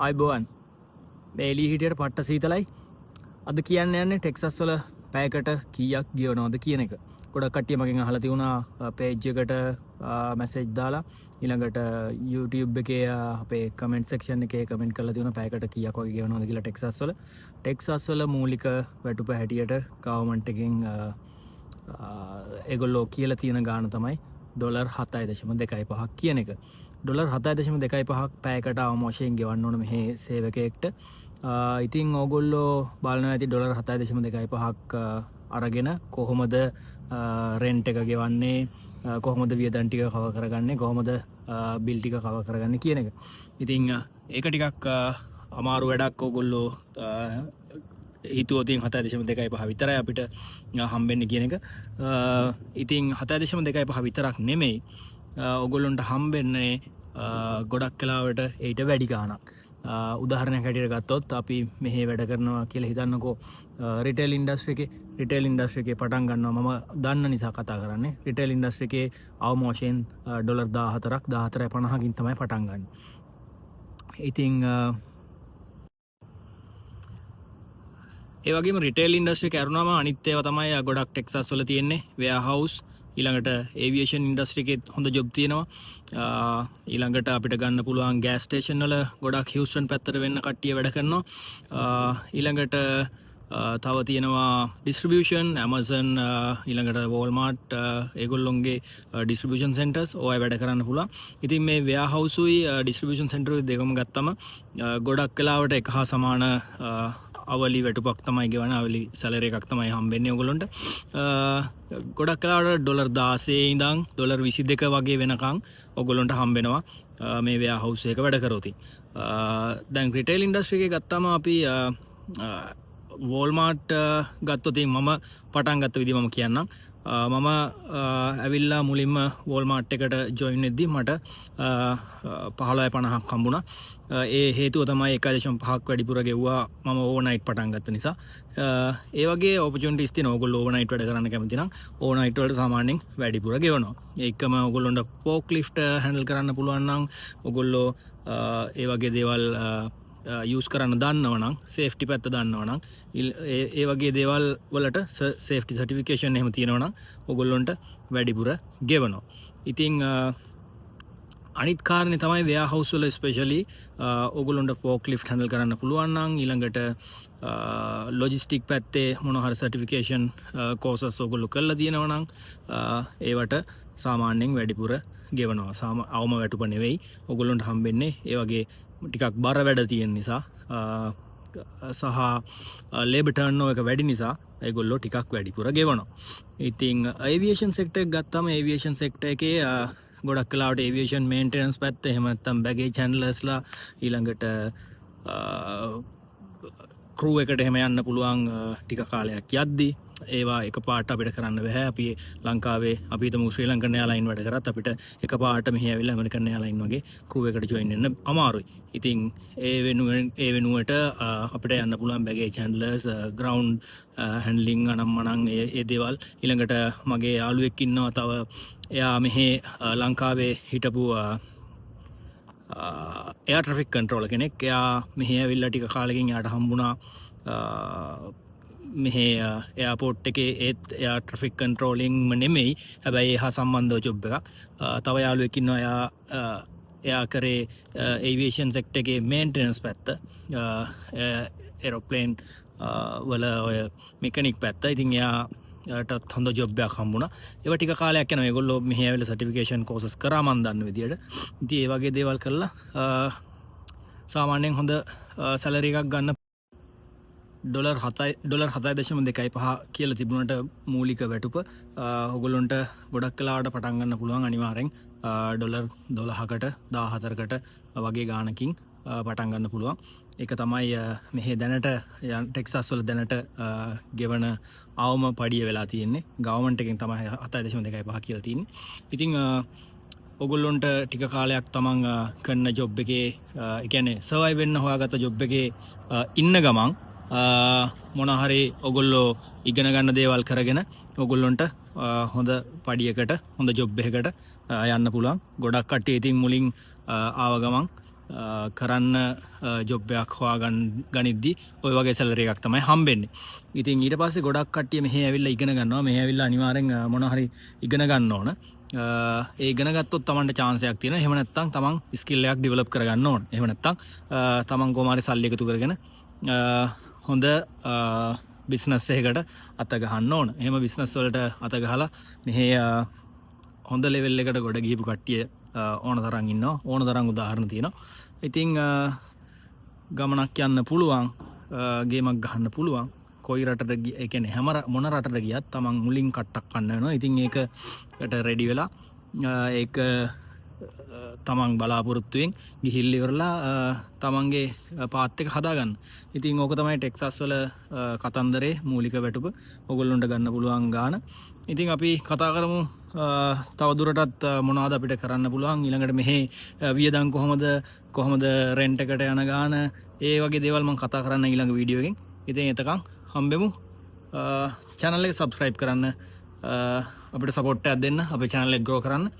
ආයිබෝවන් මේ එළිය හිටියට පට්ට සීතලයි. අද කියන්න යන්නේ ටෙක්සස් වල පැයකට කීයක් ගෙවනවද කියන එක. ගොඩක් කට්ටිය මගෙන් අහලා තියුණා පේජ් එකට මැසේජ් දාලා ඊළඟට YouTube එකේ අපේ කමෙන්ට් සෙක්ෂන් එකේ කමෙන්ට් කරලා තියුණා පැයකට කීයක් වගේ ගෙවනවද කියලා ටෙක්සස් වල. ටෙක්සස් වල මූලික වැටුප හැටියට ගවර්න්මන්ට් එකෙන් ඒගොල්ලෝ කියලා තියෙන ගාණ තමයි $7.25 කියන එක. $7.25 පැයකට අවම වශයෙන් ගෙවන්න ඕන මේ සේවකයෙක්ට. ඉතින් ඕගොල්ලෝ බලනවා ඇති $7.25 අරගෙන කොහොමද රෙන්ට් එක ගෙවන්නේ, කොහොමද වියදම් ටික කවර් කරගන්නේ, කොහොමද බිල් ටික කවර් කරගන්නේ කියන එක. ඉතින් ඒක ටිකක් අමාරු වැඩක්. ඕගොල්ලෝ හිතුවතින් 7.25 විතරයි අපිට හම්බෙන්නේ කියන එක. ඉතින් 7.25 විතරක් නෙමෙයි, ඔගොල්ලොන්ට හම්බෙන්නේ ගොඩක් කලාවට ඊට වැඩි ගාණක්. උදාහරණයක් හැටියට ගත්තොත් අපි මෙහි වැඩ කරනවා කියලා හිතන්නකෝ. රිටේල් ඉන්ඩස්ට්‍රි එකේ පටන් ගන්නවා. මම දන්න නිසා කතා කරන්නේ. රිටේල් ඉන්ඩස්ට්‍රි එකේ අවම වශයෙන් $14.50කින් තමයි පටන් ගන්න. ඉතින් ඒ වගේම රිටේල් ඉන්ඩස්ට්‍රි එක ඇරුණාම අනිත් ඒවා තමයි ගොඩක් ටෙක්සස් වල තියෙන්නේ. වෙයාරහවුස්, ඊළඟට ඒවියේෂන් ඉන්ඩස්ට්‍රි එකේ හොඳ ජොබ් තියෙනවා. ඊළඟට අපිට ගන්න පුළුවන් ගෑස් ස්ටේෂන් වල ගොඩක් හියුස්ටන් පැත්තට වෙන්න කට්ටිය වැඩ කරනවා. ඊළඟට තව තියෙනවා ඩිස්ට්‍රිබියුෂන්, Amazon, ඊළඟට Walmart, ඒගොල්ලොන්ගේ ඩිස්ට්‍රිබියුෂන් සෙන්ටර්ස් ඔය වැඩ කරන්න පුළුවන්. ඉතින් මේ වෙයාරහවුසුයි ඩිස්ට්‍රිබියුෂන් සෙන්ටරුයි දෙකම ගත්තම ගොඩක් වෙලාවට එක හා සමාන අවලි වැටුපක් තමයි ගෙවන, අවලි සැලරි එකක් තමයි හම්බෙන්නේ ඔයගොල්ලන්ට. ගොඩක් වෙලාවට $16 ඉඳන් $22 වගේ වෙනකන් ඔයගොල්ලන්ට හම්බෙනවා මේ වෙයාරහවුස් එක වැඩ කරොත්. දැන් රිටේල් ඉන්ඩස්ට්‍රි එකේ ගත්තාම අපි Walmart ගත්තොත් මම පටන් ගත්ත විදිහ මම කියන්නම්. මම ඇවිල්ලා මුලින්ම Walmart එකට ජොයින් වෙද්දි මට 15.50ක් හම්බුණා. ඒ හේතුව තමයි 1.5ක් වැඩිපුර ගෙව්වා මම ඕවර්නයිට් පටන් ගත්ත නිසා. ඒ වගේ ඔපචුනිටිස් තියෙනවා. ඔයගොල්ලෝ ඕවර්නයිට් වැඩ කරන්න කැමති නම් ඕවර්නයිට් වලට සාමාන්‍යයෙන් වැඩිපුර ගෙවනවා. ඒකම ඔයගොල්ලොන්ට ෆෝක් ලිෆ්ට් හැන්ඩල් කරන්න පුළුවන් නම්, ඔයගොල්ලෝ ඒ වගේ දේවල් යූස් කරන්න දන්නවනම්, සේෆ්ටි පැත්ත දන්නවනම්, ඒ වගේ දේවල් වලට සේෆ්ටි සර්ටිෆිකේෂන් එහෙම තියෙනවනම් ඔයගොල්ලොන්ට වැඩිපුර ගෙවනවා. ඉතින් අනිත් කාරණේ තමයි වෙයාරහවුස් වල ස්පෙෂලි ඔයගොල්ලොන්ට ෆෝක් ලිෆ්ට් හැන්ඩල් කරන්න පුළුවන් නම්, ඊළඟට ලොජිස්ටික් පැත්තේ මොන හරි සර්ටිෆිකේෂන් කෝසස් ඔයගොල්ලෝ කරලා තියෙනවා නම් ඒවට සාමාන්‍යයෙන් වැඩිපුර ගෙවනවා. අවම වැටුප නෙවෙයි ඔයගොල්ලොන්ට හම්බෙන්නේ. ඒ වගේ ටිකක් බර වැඩ තියෙන නිසා සහ ලේබර් ටර්න්ಓවර් එක වැඩි නිසා ඒගොල්ලෝ ටිකක් වැඩිපුර ගෙවනවා. ඉතින් ඒවියේෂන් සෙක්ටර් එක ගත්තාම ඒවියේෂන් සෙක්ටර් එකේ ගොඩක් වෙලාවට ඒවියේෂන් මේන්ටෙනන්ස් පැත්ත, එහෙම නැත්නම් බැගේජ් හැන්ඩලර්ස්ලා, ඊළඟට ක්‍රූ එකට එහෙම යන්න පුළුවන් ටික කාලයක් යද්දී ඒවා එකපාරට අපිට කරන්න බෑ. අපි ලංකාවේ අපි හිතමු ශ්‍රී ලංකන් එයාලයින් වැඩ කරත් අපිට එකපාරට මෙහි ඇවිල්ලා ඇමරිකන් එයාලයින් වගේ ක්‍රූ එකට ජොයින් වෙන්න අමාරුයි. ඉතින් ඒ වෙනුවට අපිට යන්න පුළුවන් බැගේජ් හැන්ඩලර්ස්, ග්‍රවුන්ඩ් හැන්ඩලින් අනම්මනම් ඒ දේවල්. ඊළඟට මගේ යාළුවෙක් ඉන්නවා තව, එයා මෙහි ලංකාවේ හිටපු එයා ට්‍රැෆික් කන්ට්‍රෝලර් කෙනෙක්. එයා මෙහි ඇවිල්ලා ටික කාලෙකින් යාට හම්බුණා මෙහි එයාපෝට් එකේ ඒත් එයා ට්‍රැෆික් කන්ට්‍රෝලින්ග්ම නෙමෙයි, හැබැයි ඒ හා සම්බන්ධව ජොබ් එකක්. තව යාළුවෙක් ඉන්නවා, එයා කරේ ඒවියේෂන් සෙක්ටර් එකේ මේන්ටෙනන්ස් පැත්ත, ඒරෝප්ලේන් වල ඔය මෙකැනික් පැත්ත. ඉතින් එයාටත් හොඳ ජොබ් එකක් හම්බුණා. ඒවා ටික කාලයක් යනවා. ඒගොල්ලෝ මෙහි ඇවිල්ලා සර්ටිෆිකේෂන් කෝසස් කරා මන් දන්න විදියට. ඉතින් ඒ වගේ දේවල් කරලා සාමාන්‍යයෙන් හොඳ සැලරි එකක් ගන්න. $7.25 කියලා තිබුණට මූලික වැටුප ඔයගොල්ලොන්ට ගොඩක් වෙලාවට පටන් ගන්න පුළුවන් අනිවාර්යෙන් $12කට 14කට වගේ ගාණකින් පටන් ගන්න පුළුවන්. ඒක තමයි මෙහි දැනට ටෙක්සස් වල දැනට ගෙවන අවම පඩිය වෙලා තියෙන්නේ. ගවර්න්මන්ට් එකෙන් තමයි 7.25 කියලා තියෙන්නේ. ඉතින් ඔයගොල්ලොන්ට ටික කාලයක් තමන් කරන ජොබ් එකේ, ඒ කියන්නේ සර්වයිව් වෙන්න හොයාගත්ත ජොබ් එකේ ඉන්න ගමන් මොන හරි ඔයගොල්ලෝ ඉගෙන ගන්න දේවල් කරගෙන ඔයගොල්ලොන්ට හොඳ පඩියකට, හොඳ ජොබ් එකකට යන්න පුළුවන්. ගොඩක් කට්ටිය ඉතින් මුලින් ආව ගමන් කරන්න ජොබ්යක් හොයාගන්න ගනිද්දි ඔය වගේ සැලරි එකක් තමයි හම්බෙන්නේ. ඉතින් ඊට පස්සේ ගොඩක් කට්ටිය මෙහෙ ඇවිල්ලා ඉගෙන ගන්නවා. මෙහෙ ඇවිල්ලා අනිවාර්යෙන් මොනවා හරි ඉගෙන ගන්න ඕන. ඒ ඉගෙන ගත්තොත් Tamanට chance එකක් තියෙනවා. එහෙම නැත්නම් Taman skill එකක් develop කරගන්න ඕන. එහෙම නැත්නම් Taman කොහොම හරි සල්ලි එකතු කරගෙන හොඳ බිස්නස් එකකට අත ගහන්න ඕන. එහෙම බිස්නස් වලට අත ගහලා මෙහෙ හොඳ ලෙවල් එකට ගොඩ ගිහපු කට්ටිය ඕන තරම් ඉන්නවා. ඕන තරම් උදාහරණ තියෙනවා. ඉතින් ගමනක් යන්න පුළුවන්, ගේමක් ගහන්න පුළුවන්. කොයි රටට ඒ කියන්නේ හැම මොන රටට ගියත් තමන් මුලින් කට්ටක් ගන්න වෙනවා. ඉතින් ඒකට රෙඩි වෙලා ඒක තමන් බලාපොරොත්තුෙන් ගිහිල්ලා ඉවරලා තමන්ගේ පාත් එක හදාගන්න. ඉතින් ඕක තමයි ටෙක්සස් වල කතන්දරේ මූලික වැටුප. ඔයගොල්ලන්ට ගන්න පුළුවන් ගාන. ඉතින් අපි කතා කරමු තව දුරටත් මොනවද අපිට කරන්න පුළුවන් ඊළඟට මෙහි වියදම් කොහොමද රෙන්ට් එකට යන ගාන ඒ වගේ දේවල් මම කතා කරන්න ඊළඟ වීඩියෝ එකෙන්. ඉතින් එතකන් හම්බෙමු. channel එක subscribe කරන්න, අපිට support එකක් දෙන්න, අපේ channel එක grow කරන්න.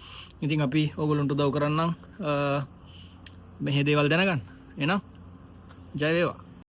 ඉතින් අපි ඕගොල්ලන්ට උදව් කරන්නම් මෙහි දේවල් දැනගන්න. එහෙනම් ජය වේවා.